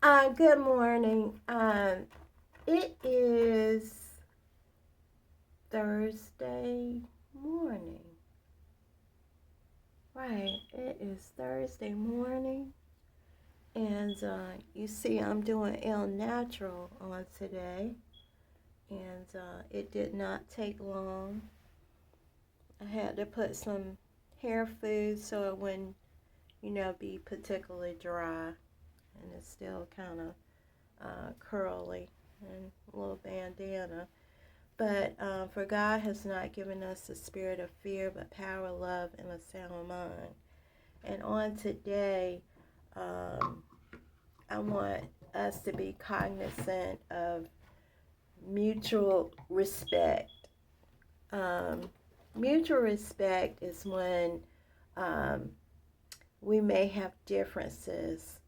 Good morning. It is Thursday morning. Right, it is Thursday morning. And you see, I'm doing El Natural on today. And it did not take long. I had to put some hair food so it wouldn't, be particularly dry. And it's still kind of curly and a little bandana. But for God has not given us a spirit of fear, but power, love, and a sound mind. And on today, um, I want us to be cognizant of mutual respect. Um, Mutual respect is when um, we may have differences,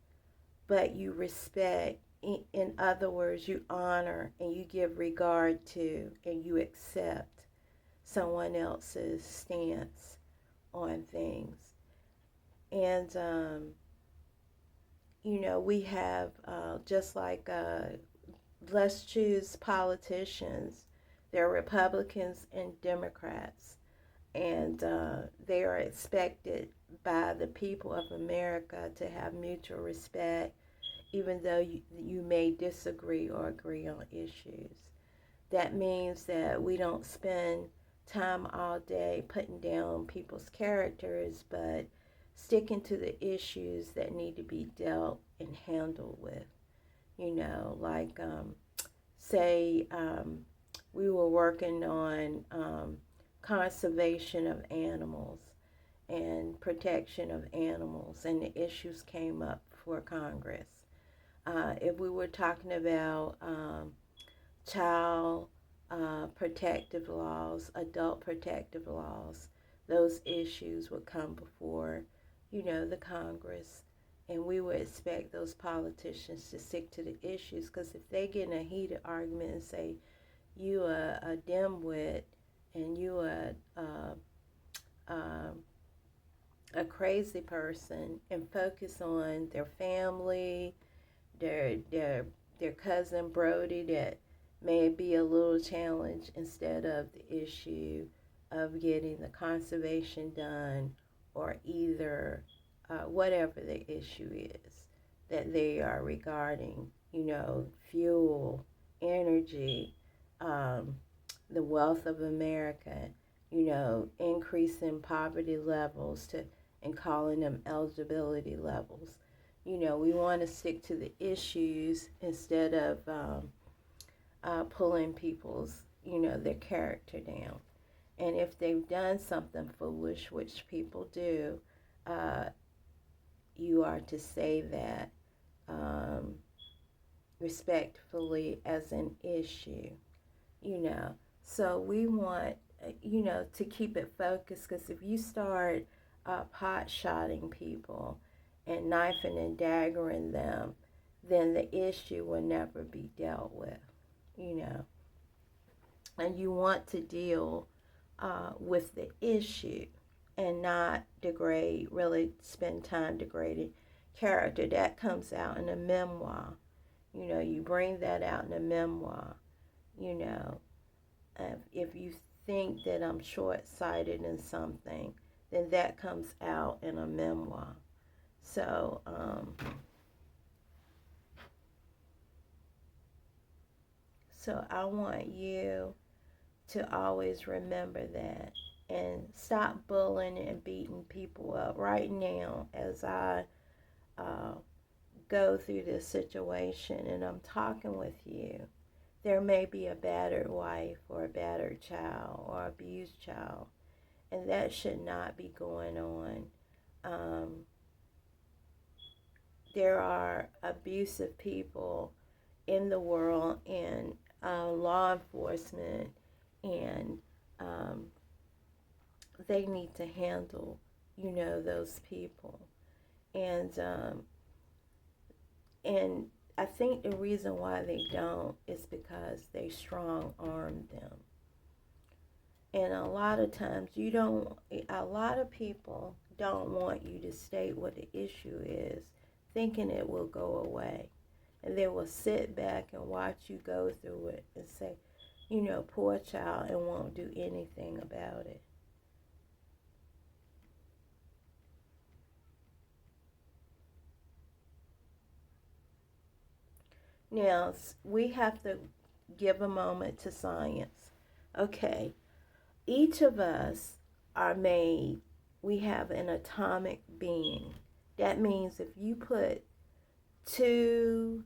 but you respect. In other words, you honor and you give regard to and you accept someone else's stance on things. And, we have, just like, let's choose politicians. There are Republicans and Democrats, and they are expected by the people of America to have mutual respect, even though you may disagree or agree on issues. That means that we don't spend time all day putting down people's characters, but sticking to the issues that need to be dealt and handled with. Like, say, we were working on conservation of animals and protection of animals, and the issues came up for Congress. If we were talking about child protective laws, adult protective laws, those issues would come before, the Congress. And we would expect those politicians to stick to the issues, because if they get in a heated argument and say, you a dimwit and you a crazy person, and focus on their family, their cousin Brody that may be a little challenge, instead of the issue of getting the conservation done, or either whatever the issue is that they are regarding, fuel, energy, um, the wealth of America, increasing poverty levels to and calling them eligibility levels. We want to stick to the issues instead of pulling people's, their character down. And if they've done something foolish, which people do, uh, you are to say that um, respectfully as an issue, you know. So we want, to keep it focused, because if you start pot shotting people and knifing and daggering them, then the issue will never be dealt with, you know. And you want to deal with the issue and not really spend time degrading character. That comes out in a memoir. You bring that out in a memoir, you know. If you think that I'm short-sighted in something, then that comes out in a memoir. So, I want you to always remember that, and stop bullying and beating people up. Right now, as I uh, go through this situation and I'm talking with you, there may be a battered wife or a battered child or abused child, and that should not be going on. Um, there are abusive people in the world, and law enforcement, and um, they need to handle, those people. And and I think the reason why they don't is because they strong arm them. And a lot of times a lot of people don't want you to state what the issue is, thinking it will go away. and they will sit back and watch you go through it and say, poor child, and won't do anything about it. Now, we have to give a moment to science. Okay, each of us are made, we have an atomic being. That means if you put two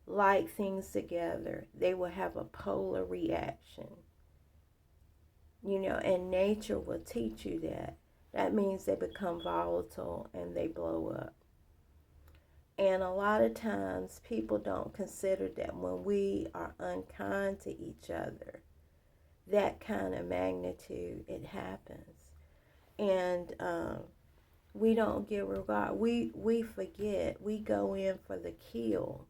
like things together, they will have a polar reaction. And nature will teach you that. That means they become volatile and they blow up. And a lot of times people don't consider that when we are unkind to each other, that kind of magnitude, it happens. And we don't give regard. We forget. We go in for the kill.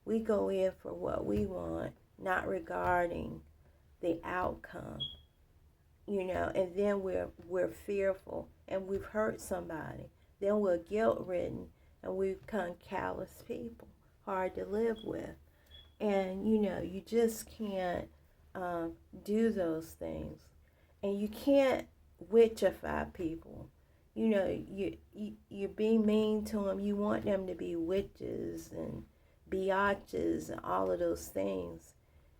We go in for what we want, not regarding the outcome. And then we're fearful, and we've hurt somebody. Then we're guilt-ridden, and we become callous people, hard to live with. And you just can't do those things, and you can't witchify people. You're being mean to them. You want them to be witches and biatches and all of those things,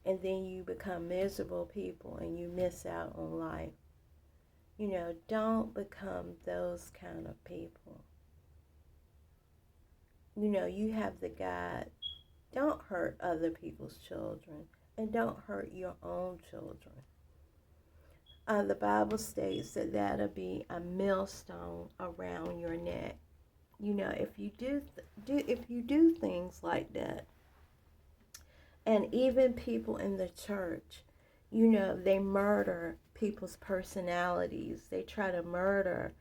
and then you become miserable people and you miss out on life. Don't become those kind of people. You have the God. Don't hurt other people's children, and don't hurt your own children. The Bible states that that'll be a millstone around your neck. If you do things like that. And even people in the church, they murder people's personalities. They try to murder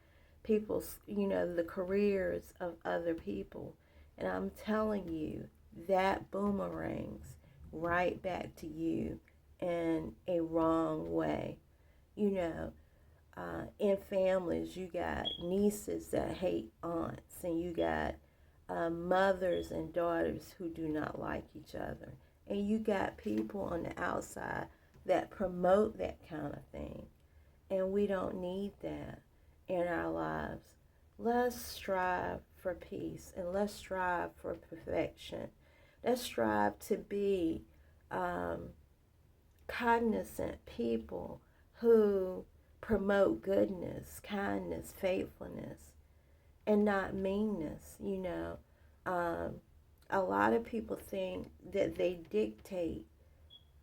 people's, the careers of other people. And I'm telling you, that boomerangs right back to you in a wrong way. In families, you got nieces that hate aunts, and you got mothers and daughters who do not like each other. And you got people on the outside that promote that kind of thing. And we don't need that in our lives. Let's strive for peace, and let's strive for perfection. Let's strive to be cognizant people who promote goodness, kindness, faithfulness, and not meanness. A lot of people think that they dictate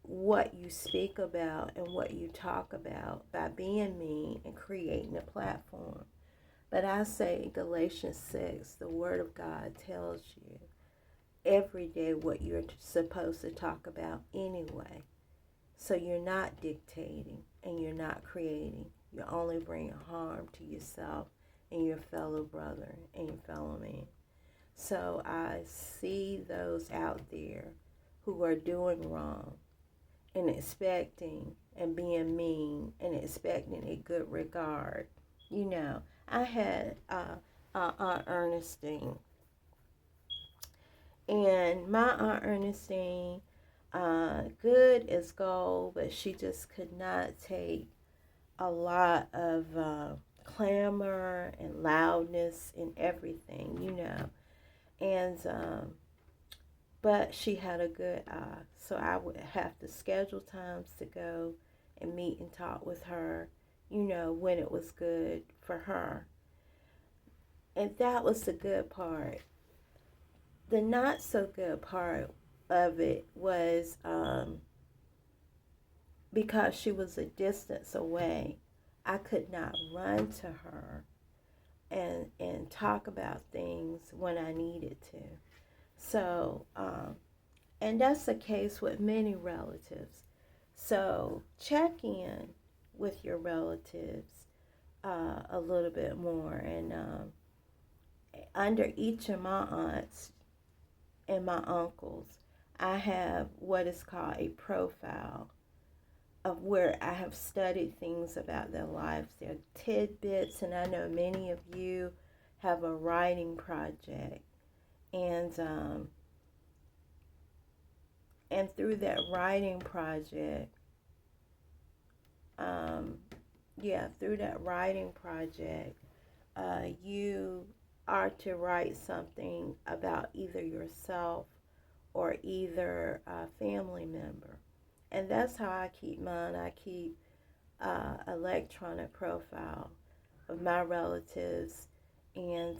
what you speak about and what you talk about by being mean and creating a platform. But I say Galatians 6, the Word of God tells you every day what you're supposed to talk about anyway. So you're not dictating and you're not creating. You're only bringing harm to yourself and your fellow brother and your fellow man. So I see those out there who are doing wrong and expecting and being mean and expecting a good regard. I had Aunt Ernestine, and my Aunt Ernestine, good as gold, but she just could not take a lot of clamor and loudness and everything, and but she had a good eye, so I would have to schedule times to go and meet and talk with her, when it was good for her. And that was the good part. The not so good part of it was because she was a distance away, I could not run to her and talk about things when I needed to. So, and that's the case with many relatives. So check in with your relatives a little bit more. And under each of my aunts and my uncles, I have what is called a profile of where I have studied things about their lives, their tidbits, and I know many of you have a writing project. And And through that writing project, through that writing project, you are to write something about either yourself or either a family member. And that's how I keep mine. I keep electronic profile of my relatives, and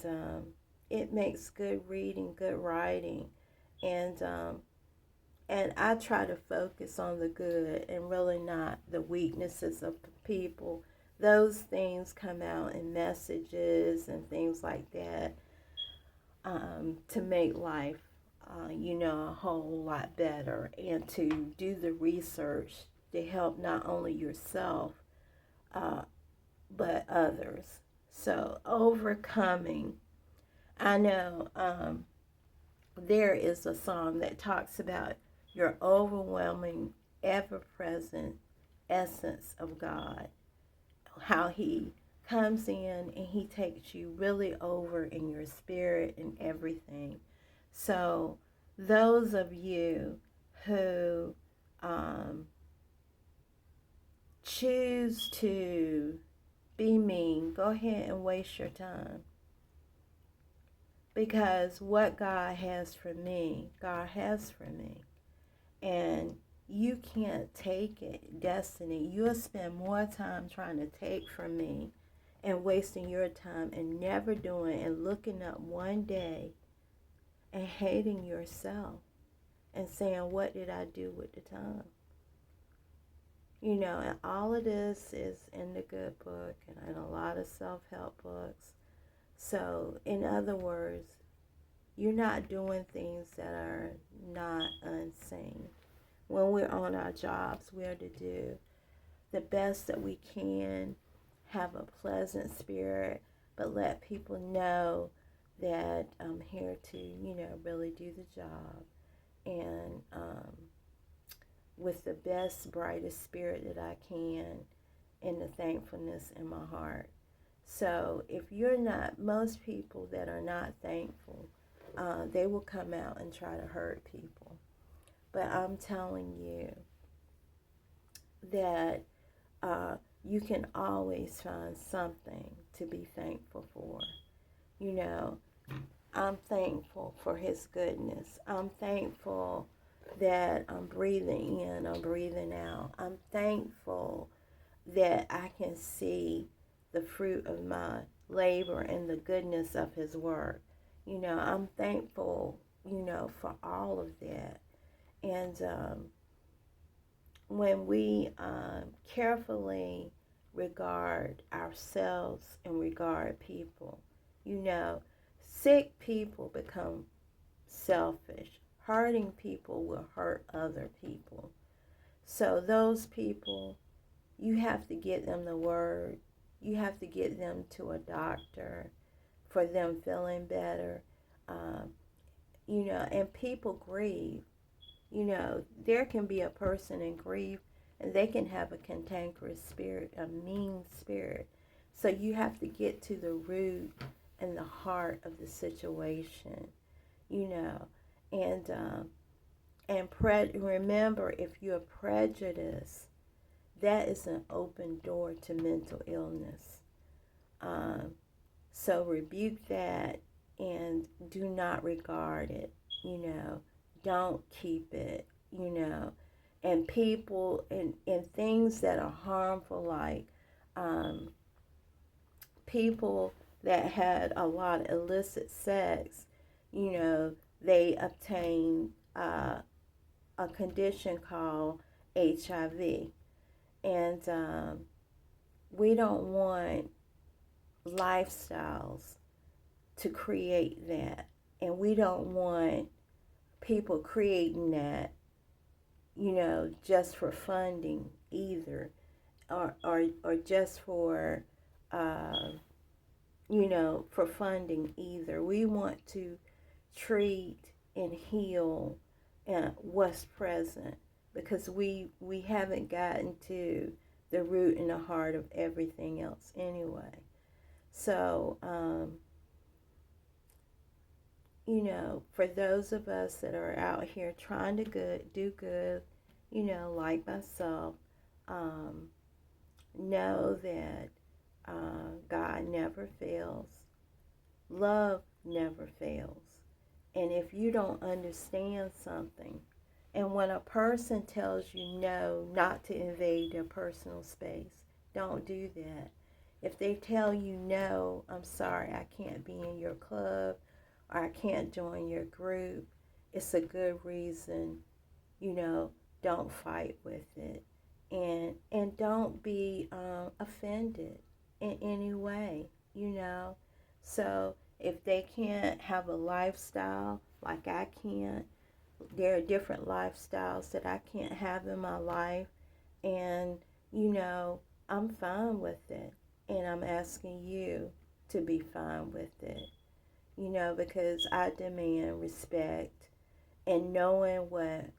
it makes good reading, good writing, and and I try to focus on the good and really not the weaknesses of people. Those things come out in messages and things like that, to make life, a whole lot better, and to do the research to help not only yourself, uh, but others. So, overcoming. I know there is a song that talks about your overwhelming, ever present essence of God, how He comes in and He takes you really over in your spirit and everything. So, those of you who choose to be mean, go ahead and waste your time. Because what God has for me, God has for me. And you can't take it, destiny. You'll spend more time trying to take from me and wasting your time and never doing and looking up one day and hating yourself and saying, what did I do with the time? And all of this is in the good book and in a lot of self-help books. So, in other words, you're not doing things that are not unseen. When we're on our jobs, we are to do the best that we can, have a pleasant spirit, but let people know that I'm here to, really do the job, and with the best, brightest spirit that I can, and the thankfulness in my heart. So if you're not, most people that are not thankful, they will come out and try to hurt people. But I'm telling you that you can always find something to be thankful for. I'm thankful for His goodness. I'm thankful that I'm breathing in, I'm breathing out. I'm thankful that I can see the fruit of my labor and the goodness of His work. I'm thankful, for all of that. And when we carefully regard ourselves and regard people, sick people become selfish. Hurting people will hurt other people. So those people, you have to get them the word. You have to get them to a doctor for them feeling better. And people grieve. There can be a person in grief and they can have a cantankerous spirit, a mean spirit. So you have to get to the root and the heart of the situation, and remember, if you're prejudiced, that is an open door to mental illness. So rebuke that and do not regard it, don't keep it, and people and things that are harmful, like people that had a lot of illicit sex, they obtain a condition called HIV. And we don't want lifestyles to create that. And we don't want people creating that, just for funding either. Or just for, for funding either. We want to treat and heal what's present, because we haven't gotten to the root and the heart of everything else anyway. So, for those of us that are out here trying to do good, like myself, um, know that God never fails. Love never fails. And if you don't understand something, and when a person tells you no, not to invade their personal space, don't do that. If they tell you no, I'm sorry, I can't be in your club or I can't join your group, it's a good reason, don't fight with it. And don't be offended in any way, So if they can't have a lifestyle like I can't, there are different lifestyles that I can't have in my life. And, I'm fine with it. And I'm asking you to be fine with it, because I demand respect and knowing what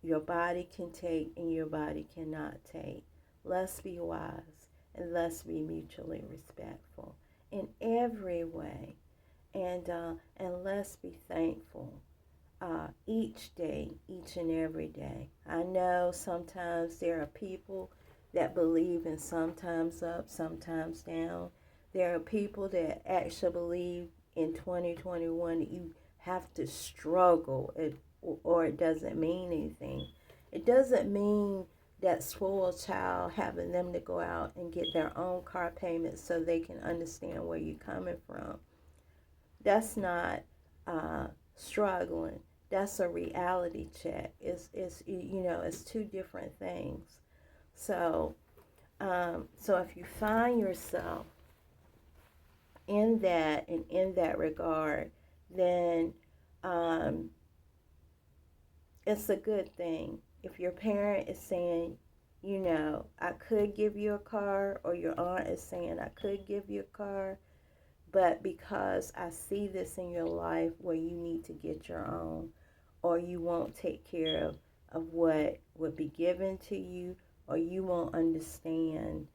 your body can take and your body cannot take. Let's be wise and let's be mutually respectful in every way. And let's be thankful each day, each and every day. I know sometimes there are people that believe in sometimes up, sometimes down. There are people that actually believe in 2021 that you have to struggle or it doesn't mean anything. It doesn't mean that spoiled child having them to go out and get their own car payment so they can understand where you're coming from. That's not struggling. That's a reality check. It's two different things. So, so if you find yourself in that and in that regard, then it's a good thing. If your parent is saying, I could give you a car, or your aunt is saying, I could give you a car, but because I see this in your life where you need to get your own, or you won't take care of what would be given to you, or you won't understand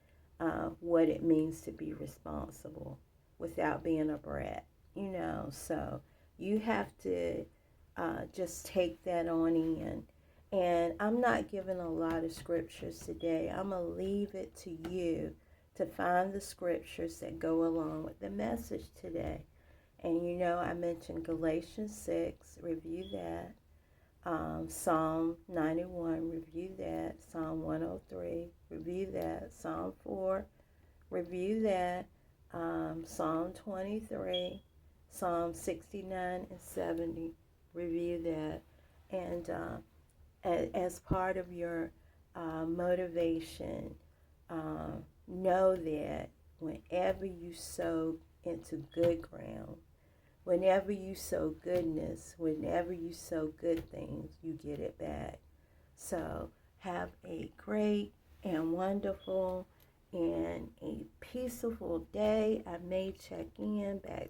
what it means to be responsible without being a brat, So you have to just take that on in. And I'm not giving a lot of scriptures today. I'm going to leave it to you to find the scriptures that go along with the message today. And I mentioned Galatians 6, review that. Psalm 91, review that. Psalm 103, review that. Psalm 4, review that. Psalm 23, Psalm 69 and 70, review that. And as part of your motivation, know that whenever you sow into good ground, whenever you sow goodness, whenever you sow good things, you get it back. So have a great and wonderful and a peaceful day. I may check in back